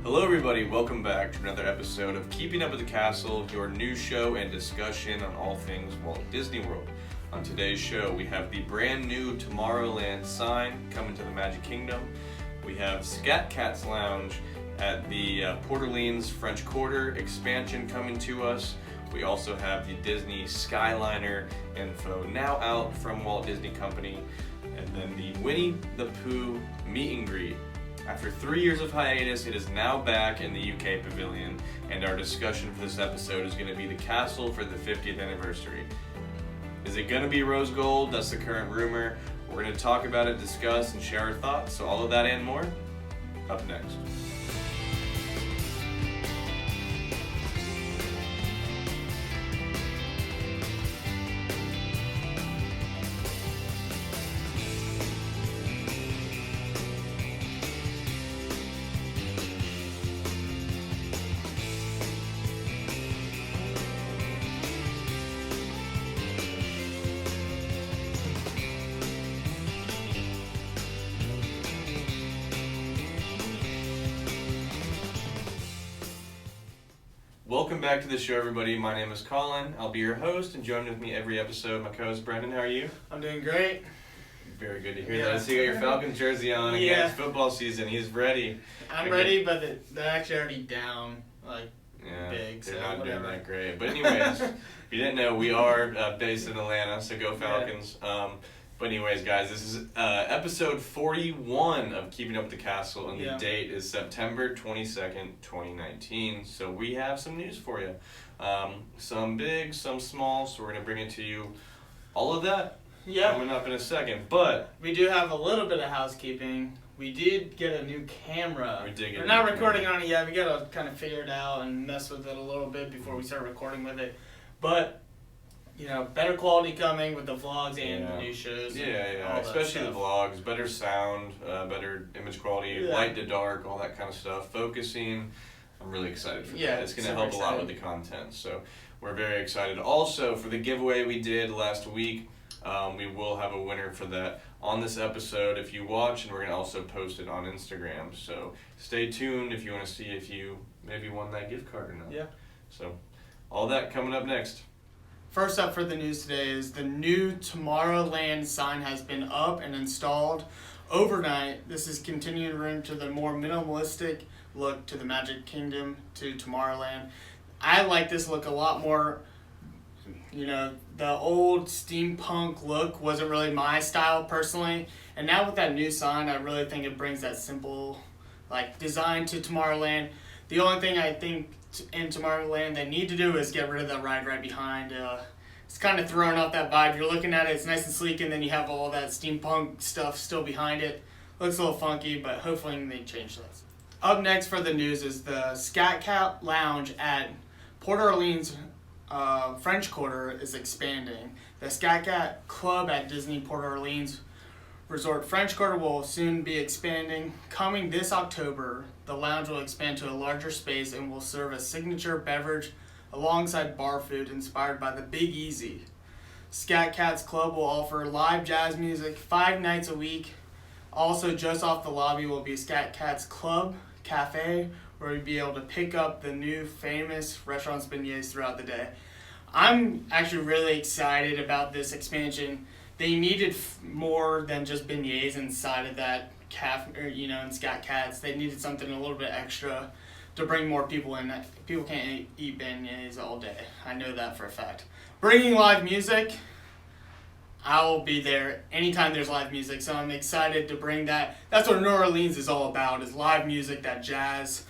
Hello everybody, welcome back to another episode of Keeping Up with the Castle, your news show and discussion on all things Walt Disney World. On today's show, we have the brand new Tomorrowland Sign coming to the Magic Kingdom. We have Scat Cat's Lounge at the Port Orleans French Quarter expansion coming to us. We also have the Disney Skyliner info now out from Walt Disney Company. And then the Winnie the Pooh meet and greet. After 3 years of hiatus, it is now back in the UK pavilion, and our discussion for this episode is going to be the castle for the 50th anniversary. Is it going to be rose gold? That's the current rumor. We're going to talk about it, discuss, and share our thoughts. So all of that and more, up next. Welcome back to the show, everybody. My name is Colin. I'll be your host, and joining with me every episode, my co-host Brendan. How are you? I'm doing great. Very good to hear that. I see you got your Falcons jersey on. Again, it's football season. He's ready. I'm ready, but they're actually already down, big. They're not doing that great. But anyways, if you didn't know, we are based in Atlanta, so go Falcons. But anyways, guys, this is episode 41 of Keeping Up with the Castle, and the date is September 22nd, 2019. So we have some news for you. Some big, some small, so we're going to bring it to you. All of that coming up in a second. But we do have a little bit of housekeeping. We did get a new camera. We're not recording on it yet. We got to kind of figure it out and mess with it a little bit before we start recording with it. But better quality coming with the vlogs and the new shows. Especially the vlogs, better sound, better image quality, light to dark, all that kind of stuff. Focusing, I'm really excited for that. It's going to help a lot with the content, so we're very excited. Also, for the giveaway we did last week, we will have a winner for that on this episode if you watch, and we're going to also post it on Instagram. So stay tuned if you want to see if you maybe won that gift card or not. Yeah. So all that coming up next. First up for the news today is the new Tomorrowland sign has been up and installed overnight. This is continuing room to the more minimalistic look to the Magic Kingdom to Tomorrowland. I like this look a lot more. The old steampunk look wasn't really my style personally. And now with that new sign, I really think it brings that simple design to Tomorrowland. The only thing I think in Tomorrowland they need to do is get rid of that ride right behind. It's kind of throwing off that vibe. You're looking at it, it's nice and sleek, and then you have all that steampunk stuff still behind it. Looks a little funky, but hopefully they change that. Up next for the news is the Scat Cat Lounge at Port Orleans French Quarter is expanding. The Scat Cat Club at Disney Port Orleans Resort French Quarter will soon be expanding. Coming this October, the lounge will expand to a larger space and will serve a signature beverage alongside bar food inspired by the Big Easy. Scat Cat's Club will offer live jazz music 5 nights a week. Also, just off the lobby will be Scat Cat's Club Cafe, where you'll be able to pick up the new famous restaurants beignets throughout the day. I'm actually really excited about this expansion. They needed more than just beignets inside of that cafe, in Scat Cats. They needed something a little bit extra to bring more people in. People can't eat beignets all day. I know that for a fact. Bringing live music, I will be there anytime there's live music, so I'm excited to bring that. That's what New Orleans is all about, is live music, that jazz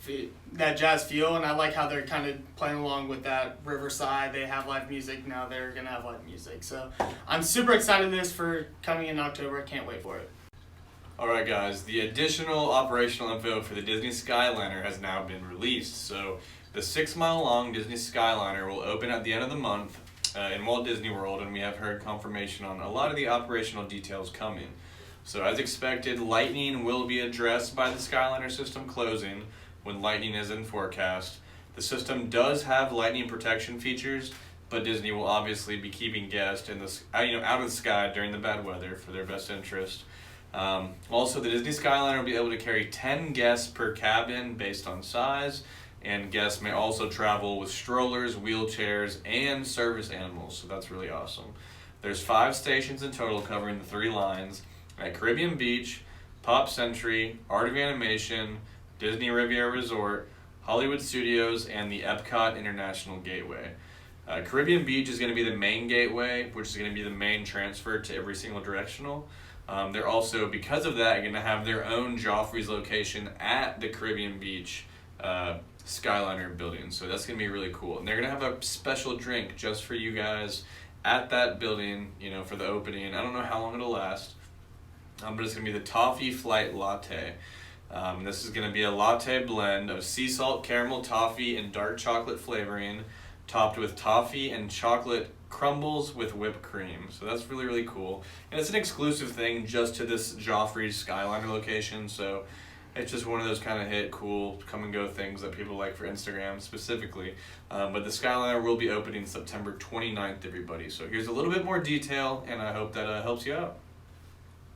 feel, and I like how they're kind of playing along with that. Riverside, they have live music, now they're going to have live music. So I'm super excited this for coming in October. I can't wait for it. Alright guys, the additional operational info for the Disney Skyliner has now been released. So the 6-mile long Disney Skyliner will open at the end of the month in Walt Disney World, and we have heard confirmation on a lot of the operational details coming. So as expected, lightning will be addressed by the Skyliner system closing when lightning is in forecast. The system does have lightning protection features, but Disney will obviously be keeping guests in the out of the sky during the bad weather for their best interest. Also, the Disney Skyliner will be able to carry 10 guests per cabin based on size, and guests may also travel with strollers, wheelchairs, and service animals, so that's really awesome. There's 5 stations in total covering the 3 lines at Caribbean Beach, Pop Century, Art of Animation, Disney Riviera Resort, Hollywood Studios, and the Epcot International Gateway. Caribbean Beach is going to be the main gateway, which is going to be the main transfer to every single directional. They're also, because of that, going to have their own Joffrey's location at the Caribbean Beach Skyliner building. So that's going to be really cool. And they're going to have a special drink just for you guys at that building, for the opening. I don't know how long it'll last, but it's going to be the Toffee Flight Latte. This is going to be a latte blend of sea salt, caramel, toffee, and dark chocolate flavoring, topped with toffee and chocolate crumbles with whipped cream. So that's really, really cool. And it's an exclusive thing just to this Joffrey's Skyliner location. So it's just one of those kind of hit, cool, come and go things that people like for Instagram specifically. But the Skyliner will be opening September 29th, everybody. So here's a little bit more detail, and I hope that helps you out.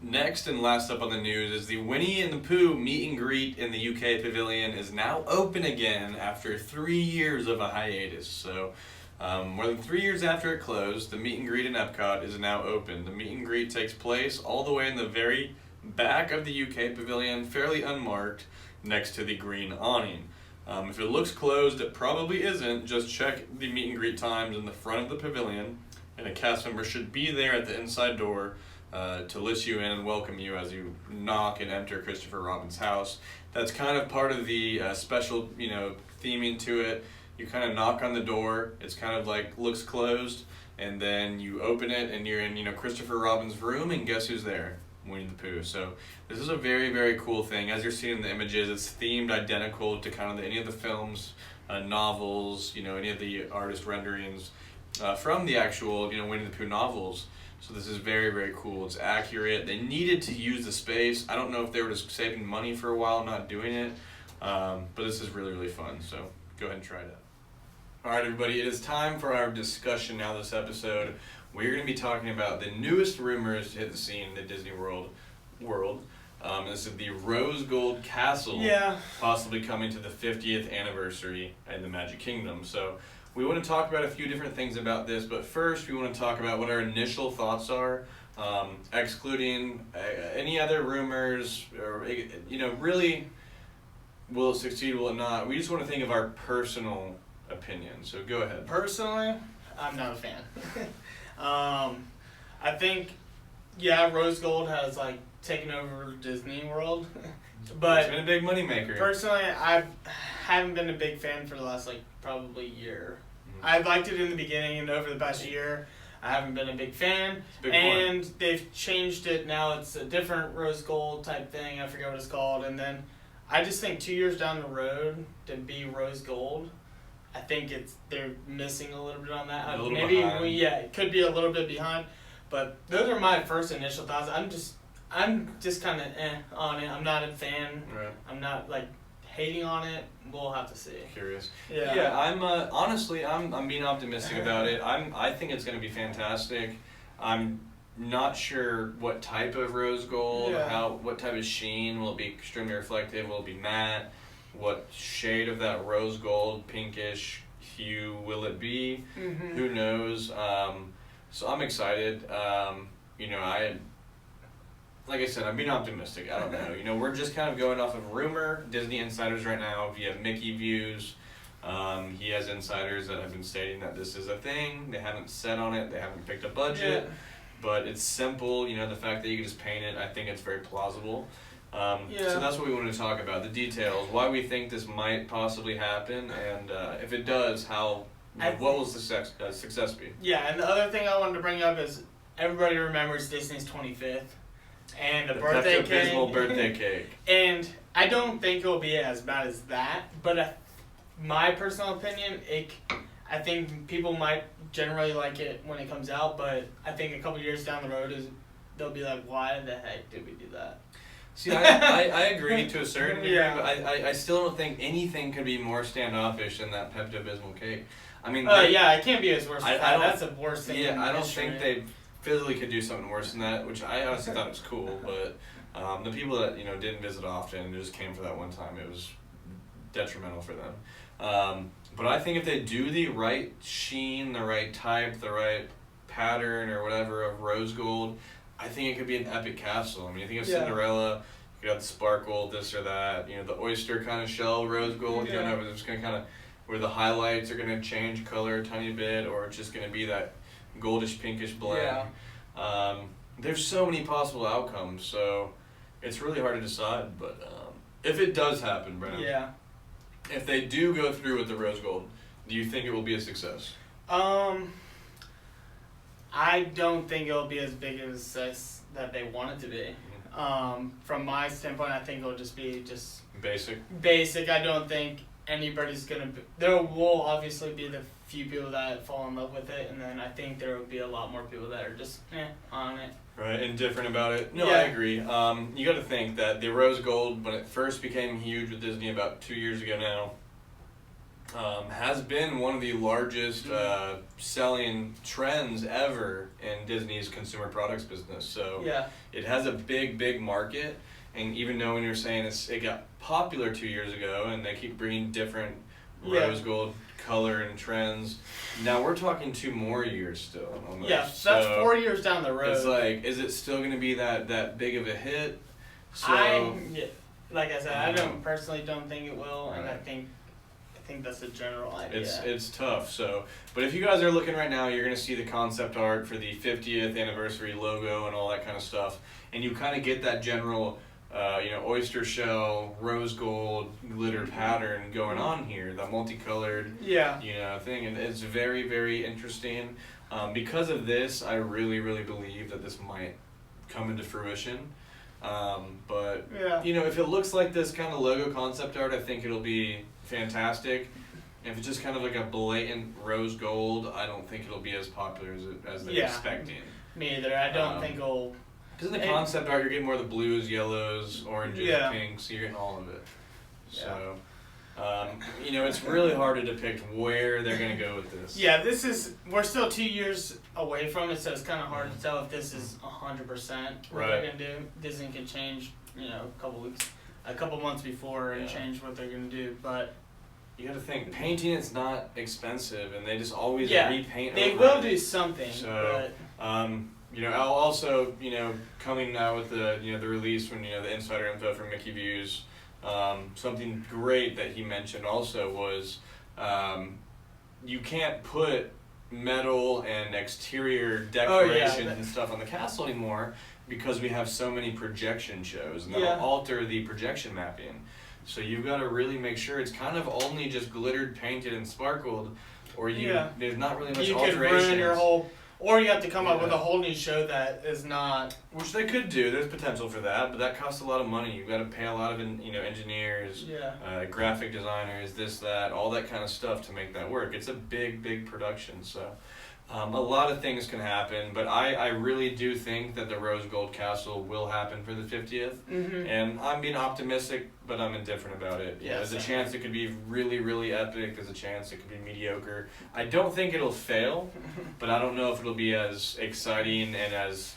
Next and last up on the news is the Winnie the Pooh meet and greet in the UK Pavilion is now open again after 3 years of a hiatus. So more than 3 years after it closed, the meet and greet in Epcot is now open. The meet and greet takes place all the way in the very back of the UK Pavilion, fairly unmarked, next to the green awning. If it looks closed, it probably isn't. Just check the meet and greet times in the front of the pavilion, and a cast member should be there at the inside door to let you in and welcome you as you knock and enter Christopher Robin's house. That's kind of part of the special, theming to it. You kind of knock on the door. It's kind of like looks closed, and then you open it, and you're in, Christopher Robin's room, and guess who's there? Winnie the Pooh. So this is a very, very cool thing. As you're seeing in the images, it's themed identical to kind of any of the films, novels, any of the artist renderings from the actual, Winnie the Pooh novels. So this is very, very cool. It's accurate. They needed to use the space. I don't know if they were just saving money for a while not doing it, but this is really, really fun. So go ahead and try it out. All right, everybody, it is time for our discussion now this episode. We're going to be talking about the newest rumors to hit the scene in the Disney World. This is the Rose Gold Castle, possibly coming to the 50th anniversary in the Magic Kingdom. So we want to talk about a few different things about this, but first we want to talk about what our initial thoughts are, excluding any other rumors, or really, will it succeed, will it not? We just want to think of our personal opinion. So go ahead. Personally, I'm not a fan. I think, Rose Gold has taken over Disney World, but it's been a big moneymaker. Personally, I haven't been a big fan for the last probably year. Mm-hmm. I liked it in the beginning, and over the past year, I haven't been a big fan. And they've changed it now. It's a different Rose Gold type thing. I forget what it's called. And then I just think 2 years down the road to be Rose Gold, I think they're missing a little bit on that. Maybe it could be a little bit behind, but those are my first initial thoughts. I'm just kind of on it. I'm not a fan. Right. I'm not hating on it. We'll have to see. Curious. Yeah. Yeah. I'm honestly I'm being optimistic about it. I think it's going to be fantastic. I'm not sure what type of rose gold. What type of sheen. Will it be extremely reflective? Will it be matte? What shade of that rose gold, pinkish hue will it be? Mm-hmm. Who knows? So I'm excited. Like I said, I'm being optimistic. I don't know. We're just kind of going off of rumor. Disney insiders right now, if you have Mickey views, he has insiders that have been stating that this is a thing. They haven't set on it. They haven't picked a budget. But it's simple. The fact that you can just paint it, I think it's very plausible. So that's what we want to talk about, the details, why we think this might possibly happen, and if it does, what will the success be? Yeah, and the other thing I wanted to bring up is everybody remembers Disney's 25th and the birthday cake. Birthday cake. And I don't think it'll be as bad as that, but my personal opinion, I think people might generally like it when it comes out, but I think a couple years down the road they'll be like, why the heck did we do that? See, I agree to a certain degree, but I still don't think anything could be more standoffish than that Pepto-Bismol cake. I mean, it can't be as worse. That's the worst thing. Yeah, I don't think physically could do something worse than that, which I honestly thought was cool, but the people that didn't visit often and just came for that one time, it was detrimental for them. But I think if they do the right sheen, the right type, the right pattern or whatever of rose gold, I think it could be an epic castle. I mean, you think of Cinderella, you got the sparkle, this or that, the oyster kind of shell rose gold. You don't know if it's going to kind of, where the highlights are going to change color a tiny bit, or it's just going to be that goldish pinkish blend. There's so many possible outcomes, so it's really hard to decide. But if it does happen, Brennan, if they do go through with the rose gold, do you think it will be a success? I don't think it'll be as big of a success that they want it to be. From my standpoint, I think it'll just be basic. I don't think anybody's gonna be, there will obviously be the few people that fall in love with it, and then I think there will be a lot more people that are just on it. Right, indifferent about it. No, I agree. You got to think that the rose gold, when it first became huge with Disney about 2 years ago now, has been one of the largest selling trends ever in Disney's consumer products business. So it has a big market. And even though when you're saying it got popular 2 years ago, and they keep bringing different rose gold color and trends, now we're talking 2 more years still. Almost. Yeah, so that's 4 years down the road. It's like, is it still going to be that big of a hit? So, like I said, I personally don't think it will, and I think that's a general idea. It's tough. So, but if you guys are looking right now, you're going to see the concept art for the 50th anniversary logo and all that kind of stuff, and you kind of get that general oyster shell, rose gold, glitter pattern going on here, that multicolored, thing, and it's very, very interesting. Because of this, I really, really believe that this might come into fruition. But if it looks like this kind of logo concept art, I think it'll be fantastic. If it's just kind of like a blatant rose gold, I don't think it'll be as popular as they're expecting. Me either. I don't think it'll. Because in the concept art, you're getting more of the blues, yellows, oranges, pinks, so you're getting all of it. So, it's really hard to depict where they're going to go with this. Yeah, we're still 2 years away from it, so it's kind of hard to tell if this is 100% what they're going to do. Disney can change, a couple months before and change what they're going to do, but you got to think, painting is not expensive, and they just always repaint. They will do something. So, I'll also, coming out with the release from, the insider info from Mickey Views, something great that he mentioned also was, you can't put metal and exterior decorations and stuff on the castle anymore because we have so many projection shows, and that'll alter the projection mapping. So you've got to really make sure it's kind of only just glittered, painted, and sparkled, or there's not really much alterations. You could ruin your whole. Or you have to come up with a whole new show that is not. Which they could do. There's potential for that, but that costs a lot of money. You've got to pay a lot of engineers, graphic designers, this, that, all that kind of stuff to make that work. It's a big production. So a lot of things can happen, but I really do think that the Rose Gold Castle will happen for the 50th. Mm-hmm. And I'm being optimistic, but I'm indifferent about it. There's a chance it could be really, really epic. There's a chance it could be mediocre. I don't think it'll fail, but I don't know if it'll be as exciting and as,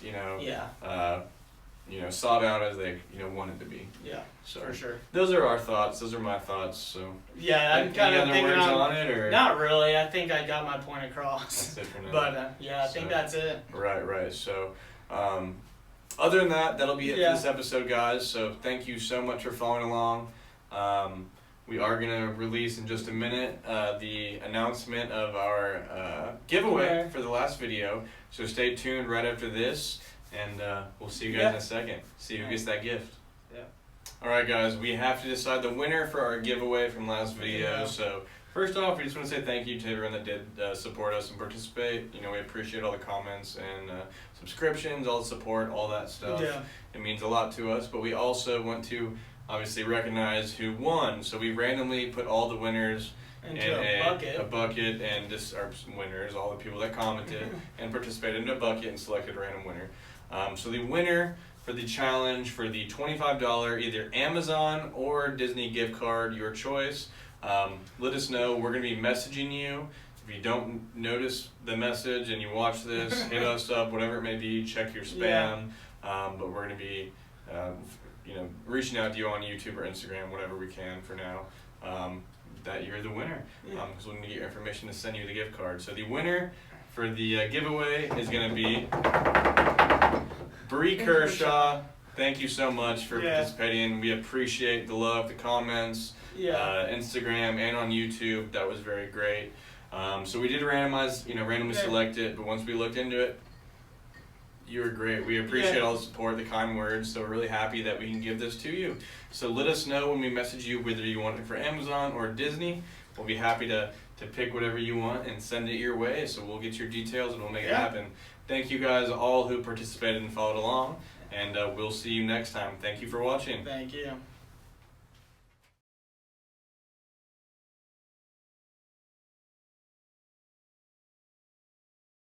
sought out as they, want it to be. Yeah, so for sure. Those are our thoughts. Those are my thoughts. So I'm kind of thinking on it, or not really. I think I got my point across. That's it for now. But I think that's it. Right. So, other than that, that'll be it for this episode, guys. So thank you so much for following along. We are gonna release in just a minute the announcement of our giveaway for the last video. So stay tuned right after this. And we'll see you guys in a second. See who gets that gift. Yeah. Alright guys, we have to decide the winner for our giveaway from last video. Yeah. So first off, we just want to say thank you to everyone that did support us and participate. We appreciate all the comments and subscriptions, all the support, all that stuff. Yeah. It means a lot to us. But we also want to obviously recognize who won. So we randomly put all the winners into a bucket, and just our winners, all the people that commented and participated, into a bucket and selected a random winner. So the winner for the challenge for the $25 either Amazon or Disney gift card, your choice, let us know. We're going to be messaging you If you don't notice the message and you watch this, hit us up, whatever it may be. Check your spam. But we're gonna be, reaching out to you on YouTube or Instagram, whatever we can for now. That you're the winner. Because we're gonna get your information to send you the gift card. So the winner for the giveaway is gonna be Bree Kershaw. Thank you so much for participating. We appreciate the love, the comments, Instagram and on YouTube. That was very great. So we did randomly select it, but once we looked into it, you were great. We appreciate all the support, the kind words, so we're really happy that we can give this to you. So let us know when we message you whether you want it for Amazon or Disney. We'll be happy to pick whatever you want and send it your way, so we'll get your details and we'll make it happen. Thank you guys all who participated and followed along, and we'll see you next time. Thank you for watching. Thank you.